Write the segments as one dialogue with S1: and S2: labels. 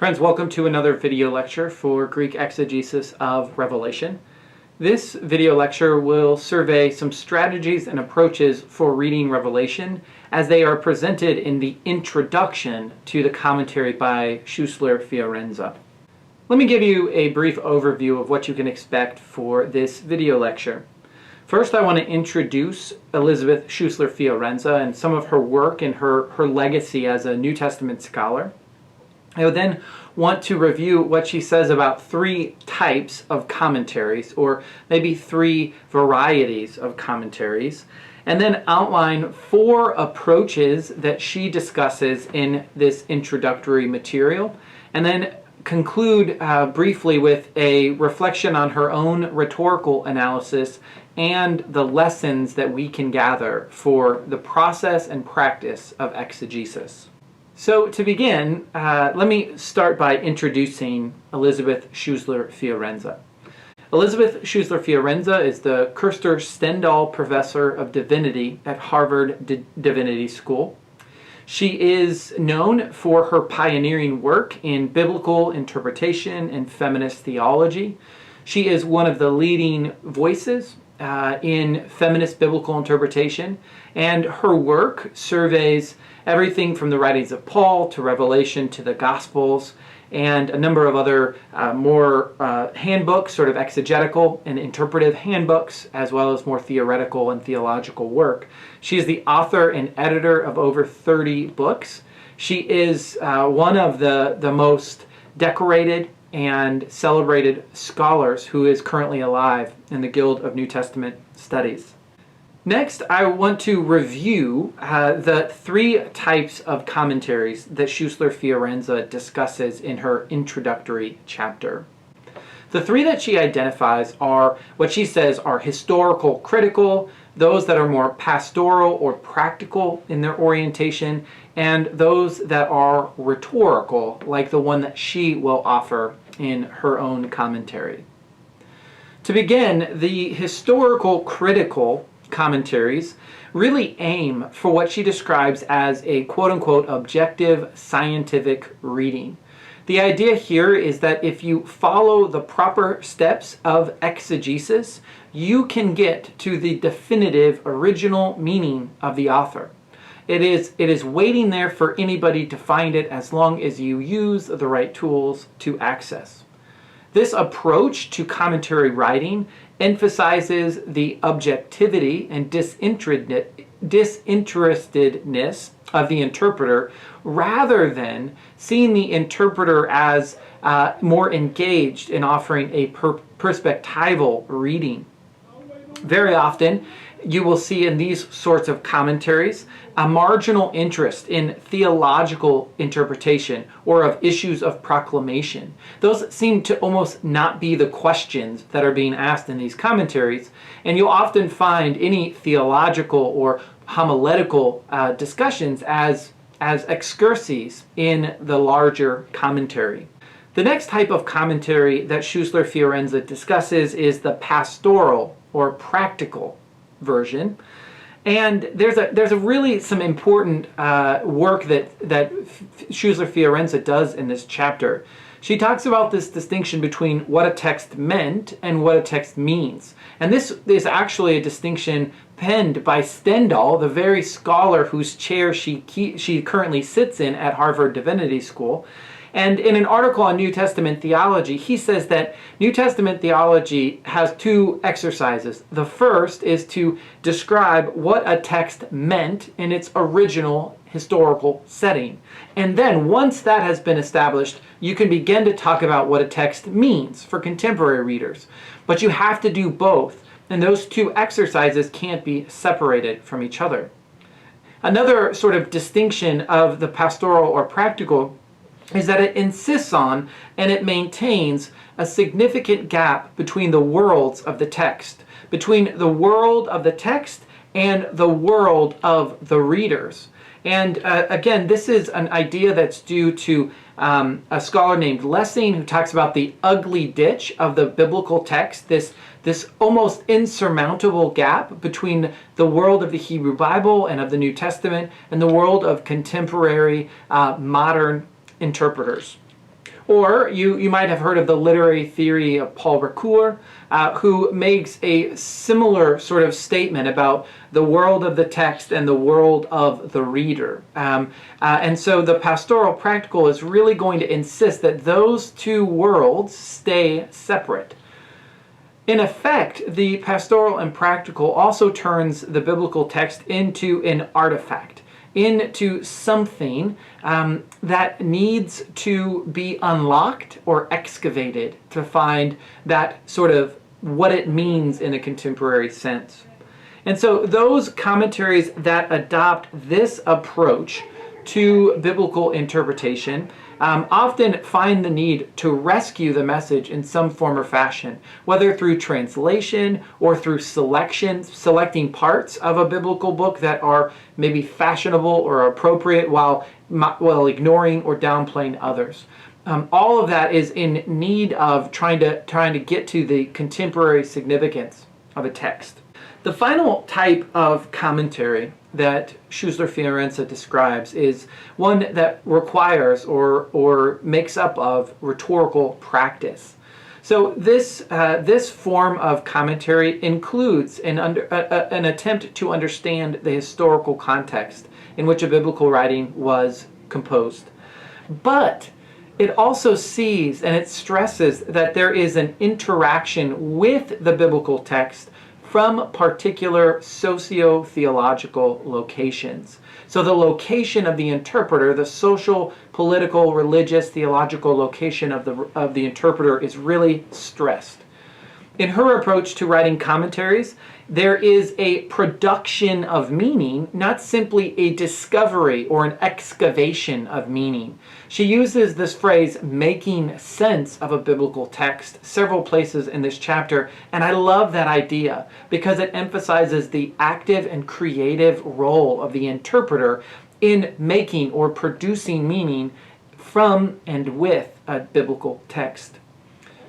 S1: Friends, welcome to another video lecture for Greek exegesis of Revelation. This video lecture will survey some strategies and approaches for reading Revelation as they are presented in the introduction to the commentary by Schüssler Fiorenza. Let me give you a brief overview of what you can expect for this video lecture. First, I want to introduce Elisabeth Schüssler Fiorenza and some of her work and her legacy as a New Testament scholar. I would then want to review what she says about three types of commentaries, or maybe three varieties of commentaries, and then outline four approaches that she discusses in this introductory material, and then conclude briefly with a reflection on her own rhetorical analysis and the lessons that we can gather for the process and practice of exegesis. So to begin, let me start by introducing Elisabeth Schüssler Fiorenza. Elisabeth Schüssler Fiorenza is the Kirster Stendahl Professor of Divinity at Harvard Divinity School. She is known for her pioneering work in biblical interpretation and feminist theology. She is one of the leading voices in feminist biblical interpretation, and her work surveys everything from the writings of Paul to Revelation to the Gospels and a number of other more handbooks, sort of exegetical and interpretive handbooks, as well as more theoretical and theological work. She is the author and editor of over 30 books. She is one of the most decorated and celebrated scholars who is currently alive in the Guild of New Testament Studies. Next, I want to review the three types of commentaries that Schüssler Fiorenza discusses in her introductory chapter. The three that she identifies are what she says are historical critical, those that are more pastoral or practical in their orientation, and those that are rhetorical, like the one that she will offer in her own commentary. To begin, the historical critical commentaries really aim for what she describes as a quote-unquote objective scientific reading. The idea here is that if you follow the proper steps of exegesis, you can get to the definitive original meaning of the author. It is waiting there for anybody to find it as long as you use the right tools to access. This approach to commentary writing emphasizes the objectivity and disinterestedness of the interpreter rather than seeing the interpreter as more engaged in offering a perspectival reading. Very often, you will see in these sorts of commentaries a marginal interest in theological interpretation or of issues of proclamation. Those seem to almost not be the questions that are being asked in these commentaries, and you'll often find any theological or homiletical discussions as excursus in the larger commentary. The next type of commentary that Schüssler Fiorenza discusses is the pastoral or practical version. And there's a really some important work that Schüssler Fiorenza does in this chapter. She talks about this distinction between what a text meant and what a text means. And this is actually a distinction penned by Stendahl, the very scholar whose chair she currently sits in at Harvard Divinity School. And in an article on New Testament theology, he says that New Testament theology has two exercises. The first is to describe what a text meant in its original historical setting. And then once that has been established, you can begin to talk about what a text means for contemporary readers. But you have to do both, and those two exercises can't be separated from each other. Another sort of distinction of the pastoral or practical is that it insists on and it maintains a significant gap between the worlds of the text, between the world of the text and the world of the readers. And again, this is an idea that's due to a scholar named Lessing, who talks about the ugly ditch of the biblical text, this almost insurmountable gap between the world of the Hebrew Bible and of the New Testament and the world of contemporary modern interpreters. Or you might have heard of the literary theory of Paul Ricoeur, who makes a similar sort of statement about the world of the text and the world of the reader. And so the pastoral practical is really going to insist that those two worlds stay separate. In effect, the pastoral and practical also turns the biblical text into an artifact, into something that needs to be unlocked or excavated to find that sort of what it means in a contemporary sense. And so those commentaries that adopt this approach to biblical interpretation often find the need to rescue the message in some form or fashion, whether through translation or through selecting parts of a biblical book that are maybe fashionable or appropriate while ignoring or downplaying others. All of that is in need of trying to get to the contemporary significance of a text. The final type of commentary that Schüssler Fiorenza describes is one that requires or makes up of rhetorical practice. So this form of commentary includes an attempt to understand the historical context in which a biblical writing was composed. But it also sees and it stresses that there is an interaction with the biblical text from particular socio-theological locations. So the location of the interpreter, the social, political, religious, theological location of the interpreter is really stressed. In her approach to writing commentaries, there is a production of meaning, not simply a discovery or an excavation of meaning. She uses this phrase, making sense of a biblical text, several places in this chapter, and I love that idea because it emphasizes the active and creative role of the interpreter in making or producing meaning from and with a biblical text.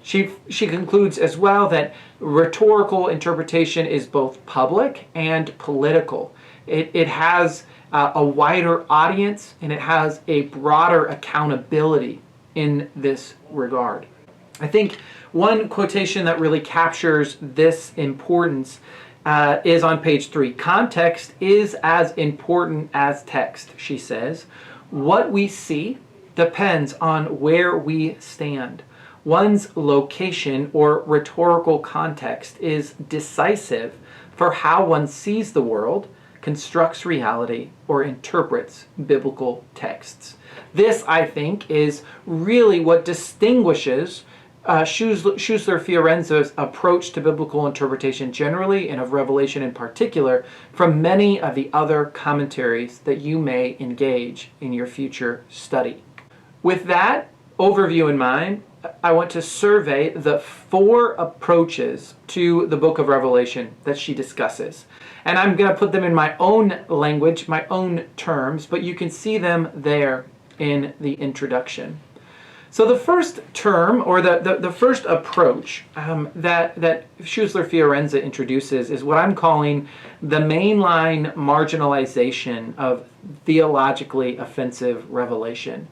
S1: She concludes as well that rhetorical interpretation is both public and political. It has a wider audience and it has a broader accountability in this regard. I think one quotation that really captures this importance is on page 3. Context is as important as text, she says. What we see depends on where we stand. One's location or rhetorical context is decisive for how one sees the world, constructs reality, or interprets biblical texts. This, I think, is really what distinguishes Schüssler Fiorenza's approach to biblical interpretation generally and of Revelation in particular from many of the other commentaries that you may engage in your future study. With that overview in mind, I want to survey the 4 approaches to the book of Revelation that she discusses. And I'm going to put them in my own language, my own terms, but you can see them there in the introduction. So the first term, or the first approach that Schüssler Fiorenza introduces is what I'm calling the mainline marginalization of theologically offensive revelation.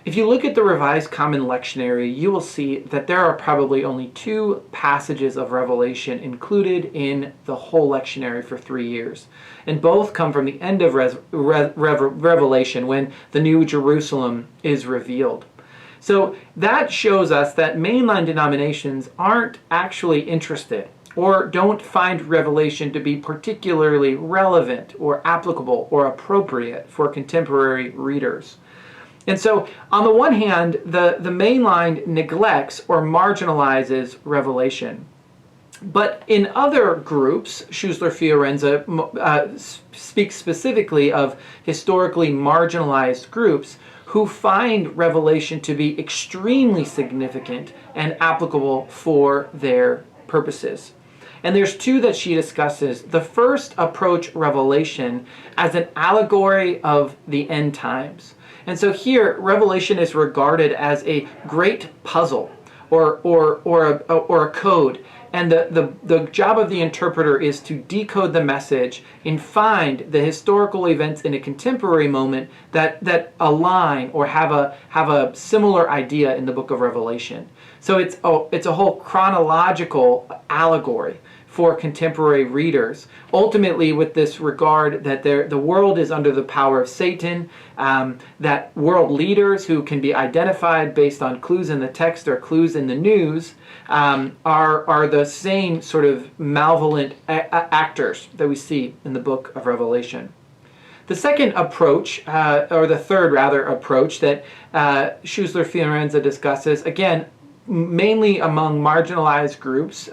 S1: If you look at the Revised Common Lectionary, you will see that there are probably only 2 passages of Revelation included in the whole lectionary for 3 years. And both come from the end of Revelation when the New Jerusalem is revealed. So that shows us that mainline denominations aren't actually interested or don't find Revelation to be particularly relevant or applicable or appropriate for contemporary readers. And so, on the one hand, the mainline neglects or marginalizes Revelation. But in other groups, Schüssler Fiorenza speaks specifically of historically marginalized groups who find Revelation to be extremely significant and applicable for their purposes. And there's 2 that she discusses. The first approach Revelation as an allegory of the end times. And so here, Revelation is regarded as a great puzzle or a code And the job of the interpreter is to decode the message and find the historical events in a contemporary moment that align or have a similar idea in the book of Revelation. So it's a whole chronological allegory for contemporary readers, ultimately with this regard that the world is under the power of Satan, that world leaders who can be identified based on clues in the text or clues in the news are the same sort of malevolent actors that we see in the book of Revelation. The second approach, or the third rather approach that Schüssler Fiorenza discusses, again, mainly among marginalized groups,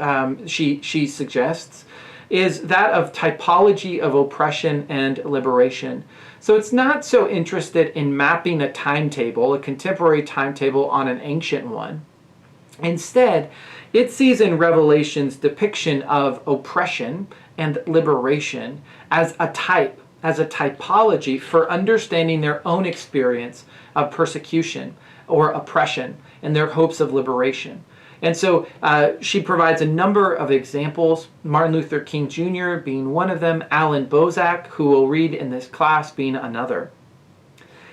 S1: she suggests, is that of typology of oppression and liberation. So it's not so interested in mapping a timetable, a contemporary timetable, on an ancient one. Instead, it sees in Revelation's depiction of oppression and liberation as a type, as a typology for understanding their own experience of persecution or oppression and their hopes of liberation. And so she provides a number of examples, Martin Luther King Jr. being one of them, Alan Bozak, who we'll read in this class, being another.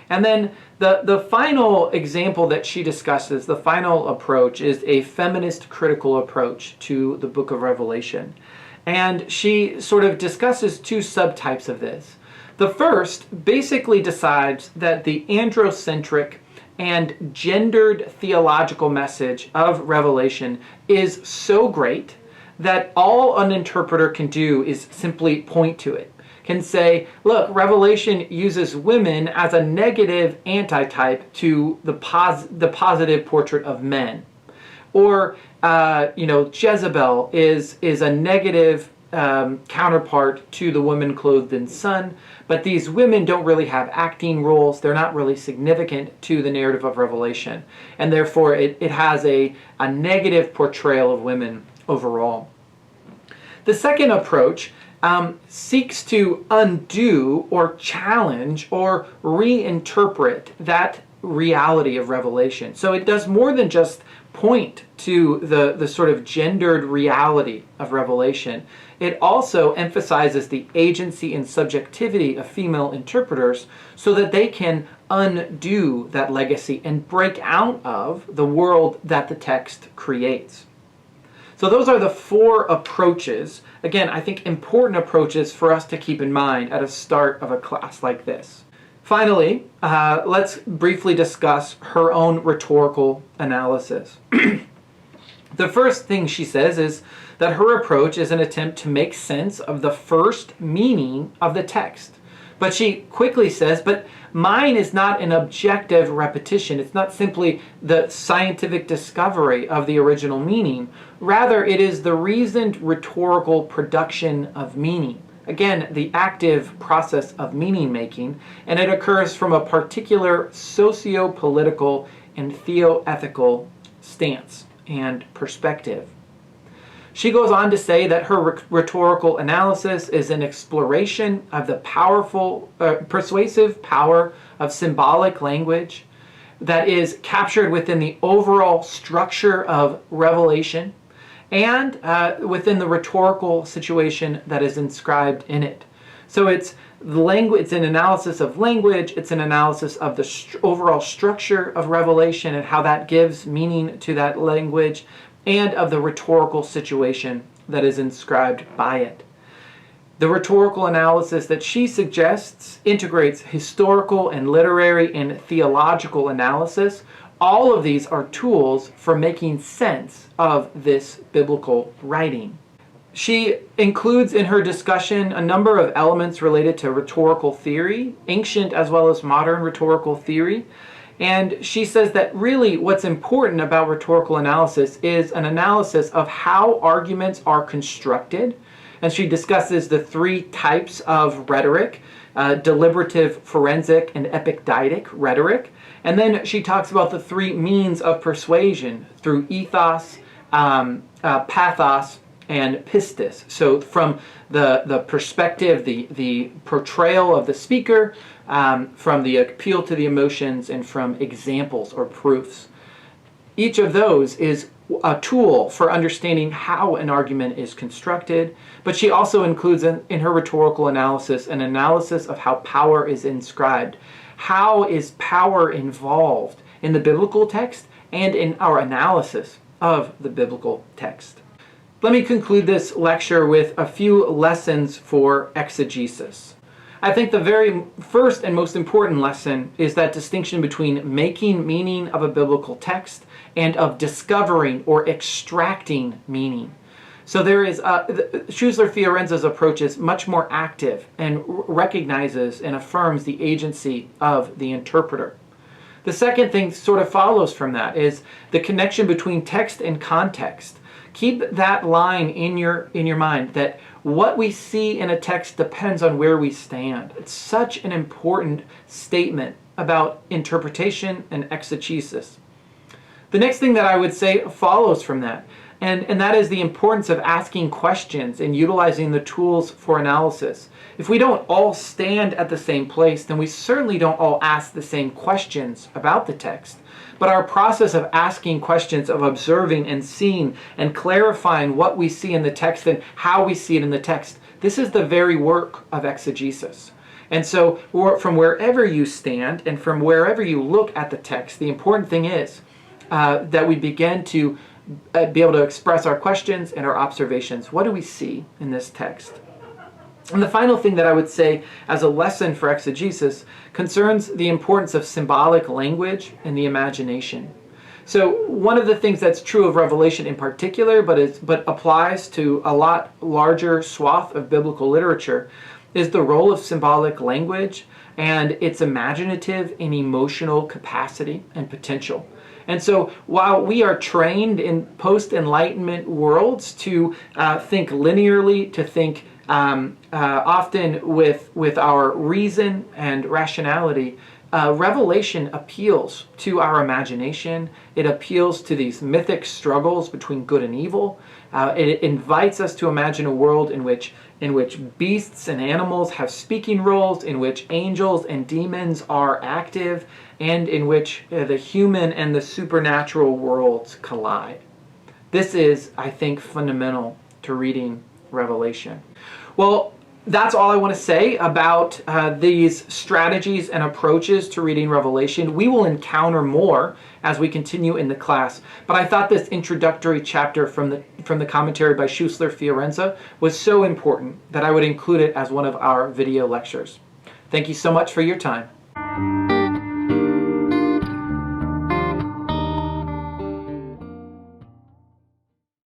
S1: And then the final example that she discusses, the final approach, is a feminist critical approach to the book of Revelation. And she sort of discusses two subtypes of this. The first basically decides that the androcentric and gendered theological message of Revelation is so great that all an interpreter can do is simply point to it. Can say, look, Revelation uses women as a negative antitype to the positive portrait of men. Or, Jezebel is a negative counterpart to the woman clothed in sun, but these women don't really have acting roles. They're not really significant to the narrative of Revelation, and therefore it has a negative portrayal of women overall. The second approach seeks to undo or challenge or reinterpret that reality of Revelation. So it does more than just point to the sort of gendered reality of Revelation. It also emphasizes the agency and subjectivity of female interpreters so that they can undo that legacy and break out of the world that the text creates. So those are the four approaches, again, I think important approaches for us to keep in mind at a start of a class like this. Finally, let's briefly discuss her own rhetorical analysis. The first thing she says is that her approach is an attempt to make sense of the first meaning of the text. But she quickly says, but mine is not an objective repetition. It's not simply the scientific discovery of the original meaning. Rather, it is the reasoned rhetorical production of meaning. Again, the active process of meaning making, and it occurs from a particular socio-political and theoethical stance and perspective. She goes on to say that her rhetorical analysis is an exploration of the powerful, persuasive power of symbolic language that is captured within the overall structure of Revelation and within the rhetorical situation that is inscribed in it. So it's an analysis of language, it's an analysis of the overall structure of Revelation and how that gives meaning to that language, and of the rhetorical situation that is inscribed by it. The rhetorical analysis that she suggests integrates historical and literary and theological analysis. All of these are tools for making sense of this biblical writing. She includes in her discussion a number of elements related to rhetorical theory, ancient as well as modern rhetorical theory. And she says that really what's important about rhetorical analysis is an analysis of how arguments are constructed. And she discusses the three types of rhetoric, deliberative, forensic, and epicdidic rhetoric. And then she talks about the three means of persuasion through ethos, pathos, and pistis. So from the perspective, the portrayal of the speaker, from the appeal to the emotions, and from examples or proofs. Each of those is a tool for understanding how an argument is constructed, but she also includes in her rhetorical analysis an analysis of how power is inscribed. How is power involved in the biblical text and in our analysis of the biblical text? Let me conclude this lecture with a few lessons for exegesis. I think the very first and most important lesson is that distinction between making meaning of a biblical text and of discovering or extracting meaning. So there is, Schüssler Fiorenza's approach is much more active and recognizes and affirms the agency of the interpreter. The second thing sort of follows from that is the connection between text and context. Keep that line in your mind, that what we see in a text depends on where we stand. It's such an important statement about interpretation and exegesis. The next thing that I would say follows from that, and that is the importance of asking questions and utilizing the tools for analysis. If we don't all stand at the same place, then we certainly don't all ask the same questions about the text. But our process of asking questions, of observing and seeing and clarifying what we see in the text and how we see it in the text, this is the very work of exegesis. And so from wherever you stand and from wherever you look at the text, the important thing is that we begin to be able to express our questions and our observations. What do we see in this text? And the final thing that I would say as a lesson for exegesis concerns the importance of symbolic language and the imagination. So one of the things that's true of Revelation in particular, but applies to a lot larger swath of biblical literature, is the role of symbolic language and its imaginative and emotional capacity and potential. And so while we are trained in post-Enlightenment worlds to think linearly, to think often with our reason and rationality, Revelation appeals to our imagination. It appeals to these mythic struggles between good and evil. It invites us to imagine a world in which beasts and animals have speaking roles, in which angels and demons are active, and in which the human and the supernatural worlds collide. This is, I think, fundamental to reading Revelation. Well, that's all I want to say about these strategies and approaches to reading Revelation. We will encounter more as we continue in the class, but I thought this introductory chapter from the commentary by Schüssler Fiorenza was so important that I would include it as one of our video lectures. Thank you so much for your time.